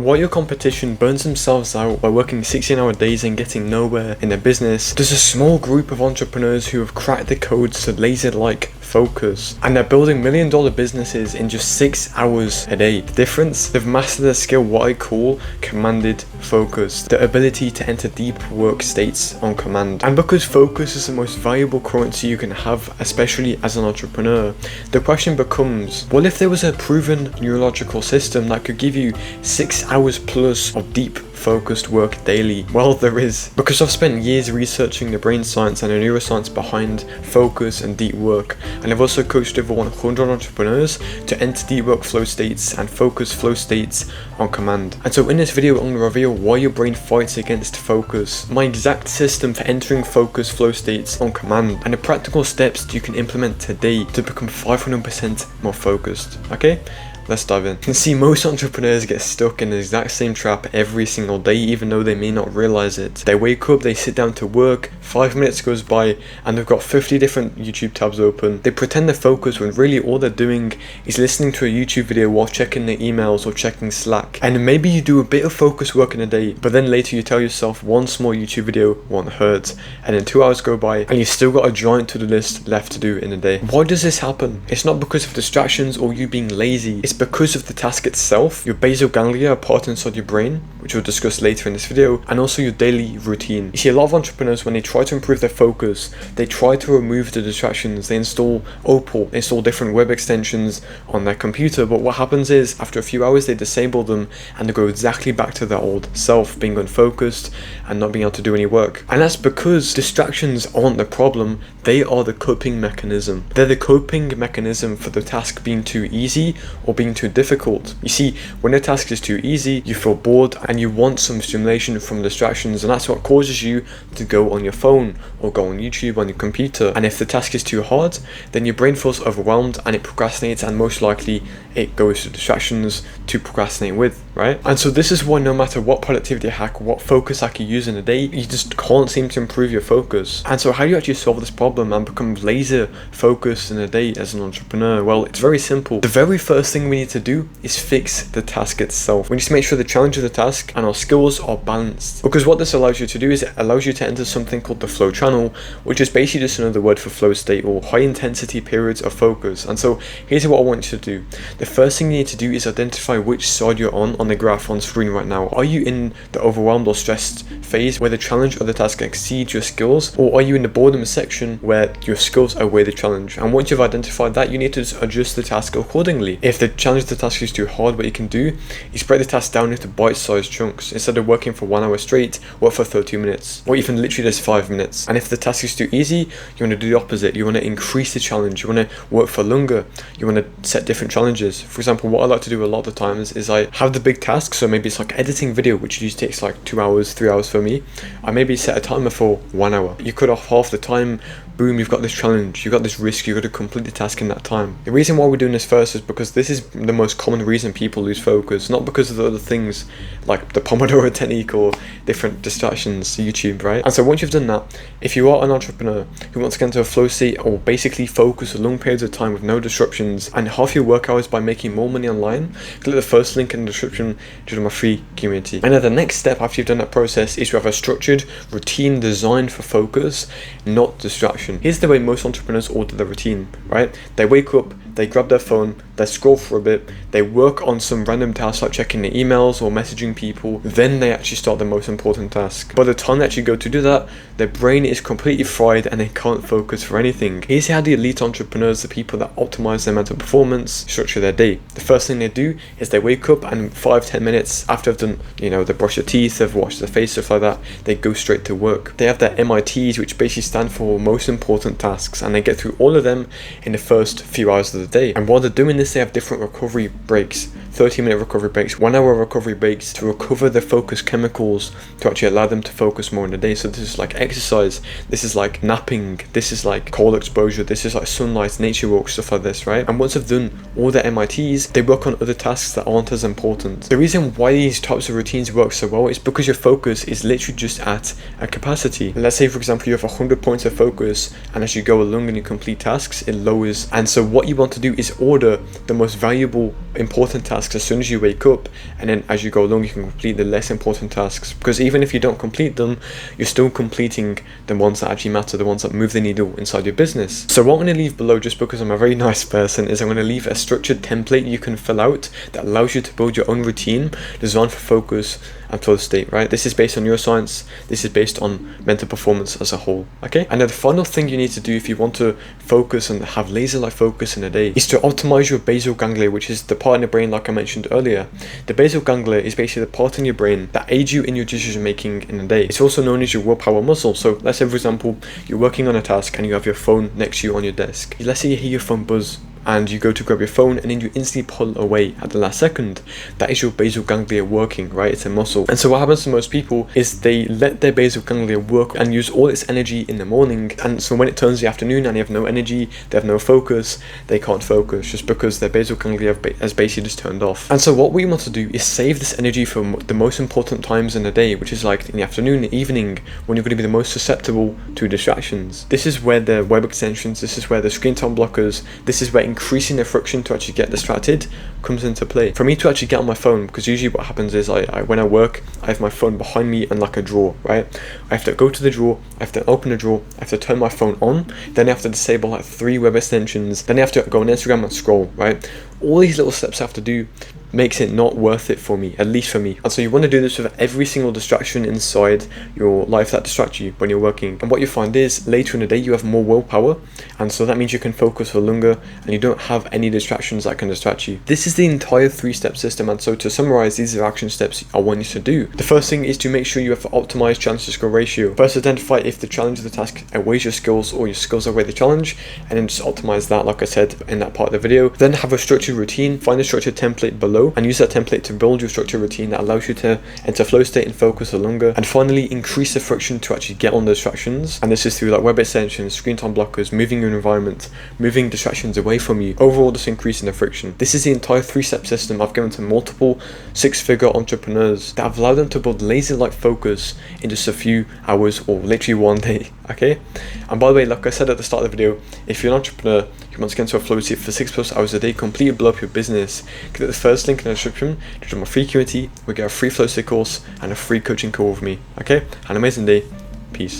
While your competition burns themselves out by working 16-hour days and getting nowhere in their business, there's a small group of entrepreneurs who have cracked the codes to laser-like focus, and they're building million-dollar businesses in just 6 hours a day. The difference? They've mastered a skill what I call commanded focus, the ability to enter deep work states on command. And because focus is the most valuable currency you can have, especially as an entrepreneur, the question becomes, what if there was a proven neurological system that could give you 6 hours plus of deep focused work daily? Well, there is, because I've spent years researching the brain science and the neuroscience behind focus and deep work, and I've also coached over 100 entrepreneurs to enter deep work flow states and focus flow states on command. And so in this video, I'm going to reveal why your brain fights against focus, my exact system for entering focus flow states on command, and the practical steps you can implement today to become 500% more focused. Okay? Let's dive in. You can see most entrepreneurs get stuck in the exact same trap every single day, even though they may not realize it. They wake up, they sit down to work, 5 minutes goes by, and they've got 50 different YouTube tabs open. They pretend they're focused when really all they're doing is listening to a YouTube video while checking their emails or checking Slack. And maybe you do a bit of focus work in a day, but then later you tell yourself one small YouTube video won't hurt, and then 2 hours go by and you've still got a giant to-do list left to do in a day. Why does this happen? It's not because of distractions or you being lazy. It's because of the task itself, your basal ganglia are part inside your brain, which we'll discuss later in this video, and also your daily routine. You see, a lot of entrepreneurs, when they try to improve their focus, they try to remove the distractions. They install Opal, they install different web extensions on their computer, but what happens is, after a few hours, they disable them and they go exactly back to their old self, being unfocused and not being able to do any work. And that's because distractions aren't the problem, they are the coping mechanism. They're the coping mechanism for the task being too easy or being too difficult. You see, when a task is too easy, you feel bored and you want some stimulation from distractions, and that's what causes you to go on your phone or go on YouTube on your computer. And if the task is too hard, then your brain feels overwhelmed and it procrastinates, and most likely it goes to distractions to procrastinate with, right? And so this is why no matter what productivity hack, what focus hack you use in a day, you just can't seem to improve your focus. And so how do you actually solve this problem and become laser focused in a day as an entrepreneur? Well, it's very simple. The very first thing we need to do is fix the task itself. We need to make sure the challenge of the task and our skills are balanced, because what this allows you to do is it allows you to enter something called the flow channel, which is basically just another word for flow state or high intensity periods of focus. And so here's what I want you to do. The first thing you need to do is identify which side you're on the graph on screen right now. Are you in the overwhelmed or stressed phase where the challenge of the task exceeds your skills, or are you in the boredom section where your skills outweigh the challenge? And once you've identified that, you need to just adjust the task accordingly. If the challenge of the task is too hard, what you can do is break the task down into bite-sized chunks. Instead of working for 1 hour straight, work for 30 minutes, or even literally just 5 minutes. And if the task is too easy, you want to do the opposite. You want to increase the challenge. You want to work for longer. You want to set different challenges. For example, what I like to do a lot of the times is I have the big task, so maybe it's like editing video, which usually takes like 2 hours, 3 hours for me. I maybe set a timer for 1 hour. You cut off half the time, boom, you've got this challenge, you've got this risk, you've got to complete the task in that time. The reason why we're doing this first is because this is the most common reason people lose focus, not because of the other things like the Pomodoro technique or different distractions, YouTube, right? And so once you've done that, if you are an entrepreneur who wants to get into a flow state or basically focus for long periods of time with no disruptions and half your work hours by making more money online, click the first link in the description to join my free community. And then the next step after you've done that process is to have a structured routine designed for focus, not distraction. Here's the way most entrepreneurs order their routine, right? They wake up, they grab their phone, they scroll for a bit, they work on some random tasks like checking their emails or messaging people, then they actually start the most important task. By the time they actually go to do that, their brain is completely fried and they can't focus for anything. Here's how the elite entrepreneurs, the people that optimize their mental performance, structure their day. The first thing they do is they wake up and 5-10 minutes after they've done, they brush their teeth, they've washed their face, stuff like that, they go straight to work. They have their MITs, which basically stand for most important tasks, and they get through all of them in the first few hours of the day. And while they're doing this, they have different recovery breaks, 30-minute recovery breaks, 1 hour recovery breaks to recover their focus chemicals to actually allow them to focus more in the day. So this is like exercise, this is like napping, this is like cold exposure, this is like sunlight, nature walks, stuff like this, right? And once they've done all their MITs, they work on other tasks that aren't as important. The reason why these types of routines work so well is because your focus is literally just at a capacity. Let's say, for example, you have 100 points of focus, and as you go along and you complete tasks, it lowers. And so what you want want to do is order the most valuable, important tasks as soon as you wake up, and then as you go along, you can complete the less important tasks, because even if you don't complete them, you're still completing the ones that actually matter, the ones that move the needle inside your business. So what I'm going to leave below, just because I'm a very nice person, is I'm going to leave a structured template you can fill out that allows you to build your own routine designed for focus and flow state, right? This is based on neuroscience. This is based on mental performance as a whole, okay? And then the final thing you need to do if you want to focus and have laser-like focus in a day is to optimize your basal ganglia, which is the part in the brain like I mentioned earlier. The basal ganglia is basically the part in your brain that aids you in your decision making in a day. It's also known as your willpower muscle. So let's say, for example, you're working on a task and you have your phone next to you on your desk. Let's say you hear your phone buzz and you go to grab your phone and then you instantly pull away at the last second. That is your basal ganglia working, right? It's a muscle. And so what happens to most people is they let their basal ganglia work and use all its energy in the morning, and so when it turns the afternoon and they have no energy, they have no focus, they can't focus just because their basal ganglia has basically just turned off. And so what we want to do is save this energy for the most important times in the day, which is like in the afternoon, the evening, when you're going to be the most susceptible to distractions. This is where the web extensions, this is where the screen time blockers, this is where increasing the friction to actually get distracted comes into play. For me to actually get on my phone, because usually what happens is when I work, I have my phone behind me in like a drawer, right? I have to go to the drawer, I have to open the drawer, I have to turn my phone on, then I have to disable like 3 web extensions, then I have to go on Instagram and scroll, right? All these little steps I have to do makes it not worth it for me, at least for me. And so you want to do this with every single distraction inside your life that distracts you when you're working. And what you find is later in the day you have more willpower, and so that means you can focus for longer and you don't have any distractions that can distract you. This is the entire 3-step system, and so to summarize, these are action steps I want you to do. The first thing is to make sure you have an optimized challenge to score ratio. First, identify if the challenge of the task outweighs your skills or your skills outweigh the challenge, and then just optimize that like I said in that part of the video. Then have a structured routine, find a structured template below and use that template to build your structured routine that allows you to enter flow state and focus for longer. And finally, increase the friction to actually get on the distractions, and this is through like web extensions, screen time blockers, moving your environment, moving distractions away from you, overall just increasing the friction. This is the entire 3-step system I've given to multiple 6-figure entrepreneurs that have allowed them to build laser-like focus in just a few hours or literally one day, okay? And by the way, like I said at the start of the video, if you're an entrepreneur, you want to get into a flow state for 6+ hours a day, completely blow up your business, click the first link in the description to join my free community. We get a free flow state course and a free coaching call with me, okay? Have an amazing day. Peace.